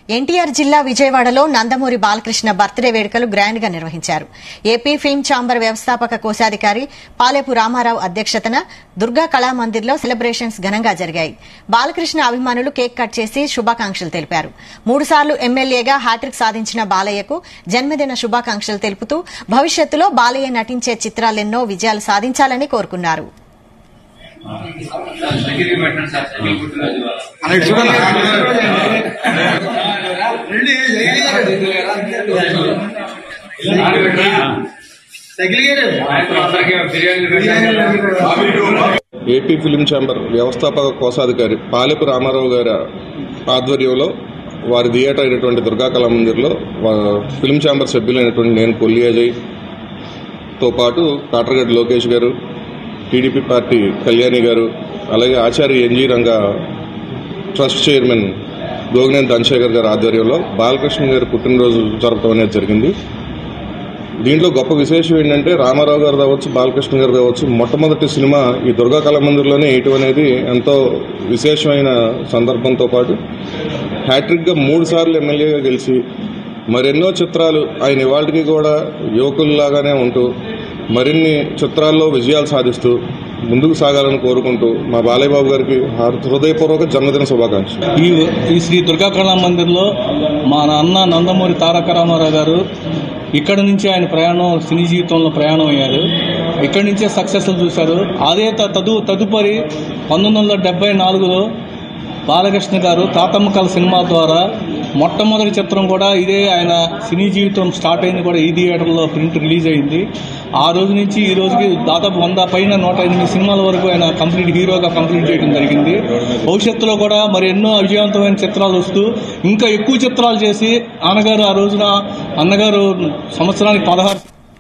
ఎన్టీఆర్ జిల్లా విజయవాడలో నందమూరి బాలకృష్ణ బర్త్డే వేడుకలు గ్రాండ్ గా నిర్వహించారు. ఏపీ ఫిల్మ్ ఛాంబర్ వ్యవస్థాపక కోశాధికారి పాలేపు రామారావు అధ్యక్షతన దుర్గా కళామందిర్లో సెలబ్రేషన్స్ ఘనంగా జరిగాయి. బాలకృష్ణ అభిమానులు కేక్ కట్ చేసి శుభాకాంక్షలు తెలిపారు. 3 సార్లు ఎమ్మెల్యేగా హ్యాట్రిక్ సాధించిన బాలయ్యకు జన్మదిన శుభాకాంక్షలు తెలుపుతూ భవిష్యత్తులో బాలయ్య నటించే చిత్రాలెన్నో విజయాలు సాధించాలని కోరుకున్నారు. ఏపీ ఫిల్మ్ ఛాంబర్ వ్యవస్థాపక కోశాధికారి పాలేపు రామారావు గారి ఆధ్వర్యంలో వారి థియేటర్ అయినటువంటి దుర్గా కళామందిర్లో ఫిల్మ్ ఛాంబర్ సభ్యులైనటువంటి నేను కొల్లి అజయ్తో పాటు కాటరగడ్డ లోకేష్ గారు, టీడీపీ పార్టీ కళ్యాణి గారు, అలాగే Acharya NG Ranga trust chairman Gogineni Dhanasekhar గారి ఆధ్వర్యంలో బాలకృష్ణ గారి పుట్టినరోజు జరపడం అనేది జరిగింది. దీంట్లో గొప్ప విశేషం ఏంటంటే రామారావు గారు కావచ్చు, బాలకృష్ణ గారు కావచ్చు, మొట్టమొదటి సినిమా ఈ దుర్గా కళామందిర్లోనే వేయటం అనేది ఎంతో విశేషమైన సందర్భంతో పాటు హ్యాట్రిక్గా 3 సార్లు ఎమ్మెల్యేగా గెలిచి మరెన్నో చిత్రాలు ఆయన ఇవాళకి కూడా యువకుల్లాగానే ఉంటూ మరిన్ని చిత్రాల్లో విజయాలు సాధిస్తూ ముందుకు సాగాలని కోరుకుంటూ మా బాలయ్య బాబు గారికి హృదయపూర్వక జన్మదిన శుభాకాంక్షలు. ఈ శ్రీ దుర్గా కళామందిర్లో మా నాన్న నందమూరి తారక రామారావు గారు ఇక్కడి నుంచి ఆయన ప్రయాణం సినీ జీవితంలో ప్రయాణం అయ్యారు. ఇక్కడి నుంచే సక్సెస్లు చూశారు. అదే తదుపరి 1974లో బాలకృష్ణ గారు తాతమ్మ కళ సినిమా ద్వారా మొట్టమొదటి చిత్రం కూడా ఇదే ఆయన సినీ జీవితం స్టార్ట్ అయింది కూడా ఈ థియేటర్లో ప్రింట్ రిలీజ్ అయింది. ఆ రోజు నుంచి ఈ రోజుకి దాదాపు 100 పైన 108 సినిమాల వరకు ఆయన హీరోగా కంప్లీట్ చేయడం జరిగింది. భవిష్యత్తులో కూడా మరి ఎన్నో విజయవంతమైన చిత్రాలు వస్తూ ఇంకా ఎక్కువ చిత్రాలు చేసి అన్నగారు ఆ రోజున అన్నగారు సంవత్సరానికి 16